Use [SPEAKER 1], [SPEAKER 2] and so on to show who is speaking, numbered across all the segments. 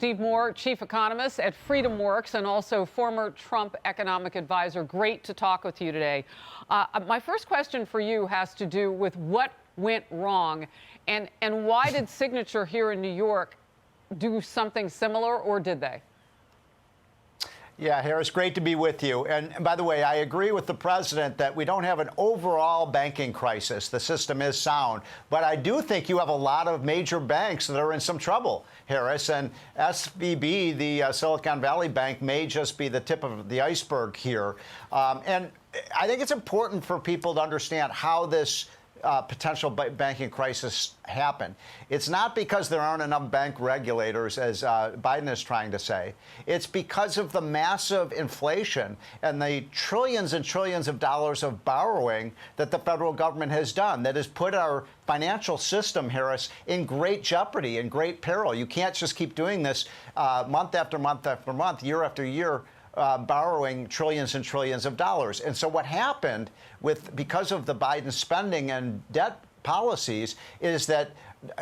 [SPEAKER 1] Steve Moore, chief economist at FreedomWorks and also former Trump economic advisor. Great to talk with you today. My first question for you has to do with what went wrong and why did Signature here in New York do something similar, or did they?
[SPEAKER 2] Yeah, Harris, great to be with you. And by the way, I agree with the president that we don't have an overall banking crisis. The system is sound. But I do think you have a lot of major banks that are in some trouble, Harris. And SVB, the Silicon Valley Bank, may just be the tip of the iceberg here. And I think it's important for people to understand how this potential banking crisis happen. It's not because there aren't enough bank regulators, as Biden is trying to say. It's because of the massive inflation and the trillions and trillions of dollars of borrowing that the federal government has done that has put our financial system, Harris, in great jeopardy, in great peril. You can't just keep doing this month after month after month, year after year, borrowing trillions and trillions of dollars. And so what happened because of the Biden spending and debt policies is that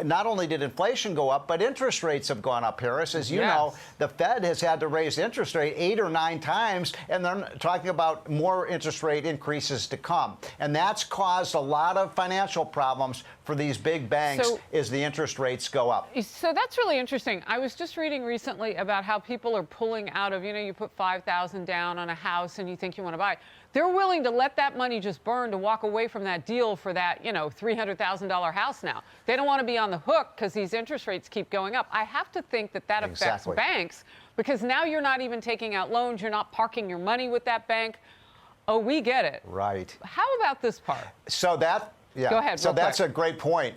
[SPEAKER 2] not only did inflation go up, but interest rates have gone up, Harris. As you know, the Fed has had to raise interest rate 8 or 9 times, and they're talking about more interest rate increases to come. And that's caused a lot of financial problems for these big banks as the interest rates go up.
[SPEAKER 1] So that's really interesting. I was just reading recently about how people are pulling out of, you put $5,000 down on a house and you think you want to buy it. They're willing to let that money just burn to walk away from that deal for that, $300,000 house now. They don't want to be on the hook because these interest rates keep going up. I have to think that affects banks because now you're not even taking out loans. You're not parking your money with that bank. Oh, we get it.
[SPEAKER 2] Right.
[SPEAKER 1] How about this part?
[SPEAKER 2] So that, yeah.
[SPEAKER 1] Go ahead.
[SPEAKER 2] So that's a great point.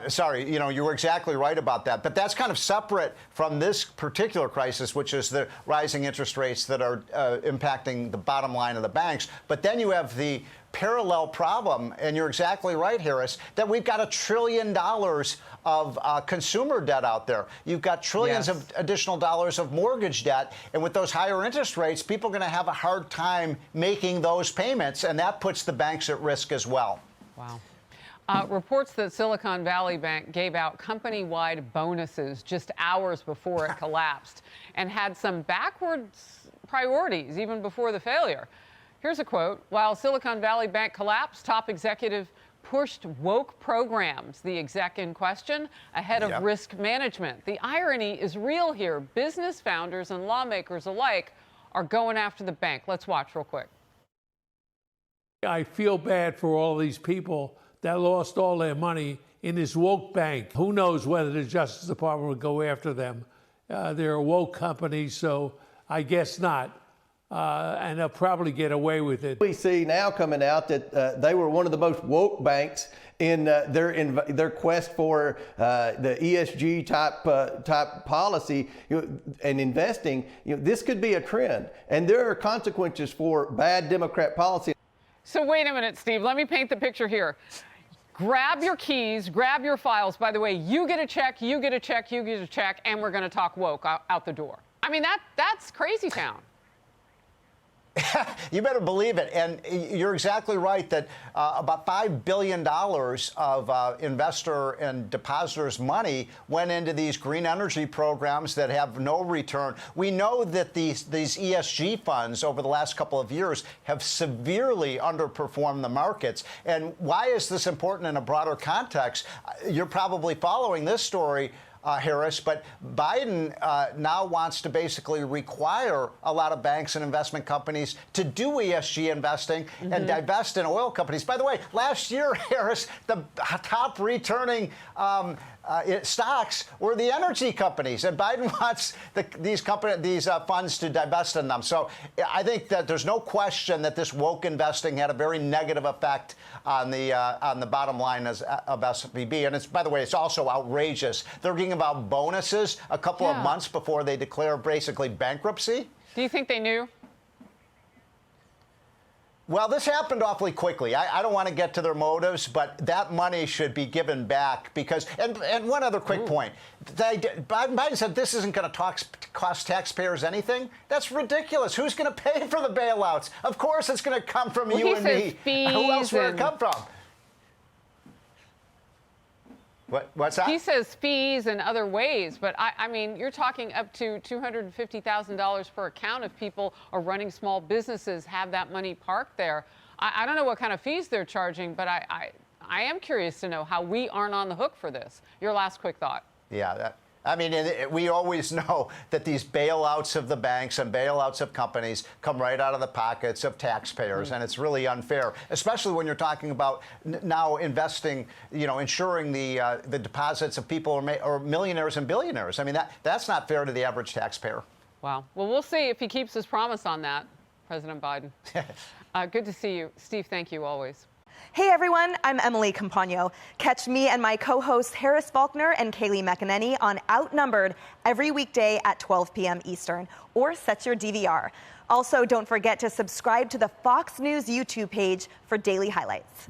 [SPEAKER 2] Sorry, you were exactly right about that. But that's kind of separate from this particular crisis, which is the rising interest rates that are impacting the bottom line of the banks. But then you have the parallel problem, and you're exactly right, Harris, that we've got $1 trillion of consumer debt out there. You've got trillions of additional dollars of mortgage debt. And with those higher interest rates, people are going to have a hard time making those payments, and that puts the banks at risk as well.
[SPEAKER 1] Wow. Reports that Silicon Valley Bank gave out company-wide bonuses just hours before it collapsed and had some backwards priorities even before the failure. Here's a quote. While Silicon Valley Bank collapsed, top executive pushed woke programs, the exec in question, ahead of risk management. The irony is real here. Business founders and lawmakers alike are going after the bank. Let's watch real quick.
[SPEAKER 3] I feel bad for all these people that lost all their money in this woke bank. Who knows whether the Justice Department would go after them. They're a woke company, so I guess not. And they'll probably get away with it.
[SPEAKER 4] We see now coming out that they were one of the most woke banks in their quest for the ESG type policy and investing. This could be a trend, and there are consequences for bad Democrat policy.
[SPEAKER 1] So wait a minute, Steve. Let me paint the picture here. Grab your keys, grab your files. By the way, you get a check, you get a check, you get a check, and we're going to talk woke out the door. I mean, that's crazy town.
[SPEAKER 2] You better believe it. And you're exactly right that about $5 billion of investor and depositors' money went into these green energy programs that have no return. We know that these ESG funds over the last couple of years have severely underperformed the markets. And why is this important in a broader context? You're probably following this story, Harris, but Biden now wants to basically require a lot of banks and investment companies to do ESG investing and divest in oil companies. By the way, last year, Harris, the top returning stocks were the energy companies, and Biden wants these funds to divest in them. So I think that there's no question that this woke investing had a very negative effect on the bottom line of SVB. And it's, by the way, it's also outrageous. They're talking about bonuses a couple of months before they declare basically bankruptcy.
[SPEAKER 1] Do you think they knew?
[SPEAKER 2] Well, this happened awfully quickly. I don't want to get to their motives, but that money should be given back because, and one other quick point. Biden said this isn't going to cost taxpayers anything. That's ridiculous. Who's going to pay for the bailouts? Of course it's going to come from you and me. Who else would it come from? What's that?
[SPEAKER 1] He says fees and other ways, but I mean, you're talking up to $250,000 per account if people are running small businesses, have that money parked there. I don't know what kind of fees they're charging, but I am curious to know how we aren't on the hook for this. Your last quick thought.
[SPEAKER 2] Yeah, I mean, we always know that these bailouts of the banks and bailouts of companies come right out of the pockets of taxpayers, and it's really unfair, especially when you're talking about now investing, ensuring the deposits of people or millionaires and billionaires. I mean, that's not fair to the average taxpayer.
[SPEAKER 1] Wow. Well, we'll see if he keeps his promise on that, President Biden. Good to see you. Steve, thank you always.
[SPEAKER 5] Hey everyone, I'm Emily Campagno. Catch me and my co-hosts Harris Faulkner and Kaylee McEnany on Outnumbered every weekday at 12 p.m. Eastern, or set your DVR. Also, don't forget to subscribe to the Fox News YouTube page for daily highlights.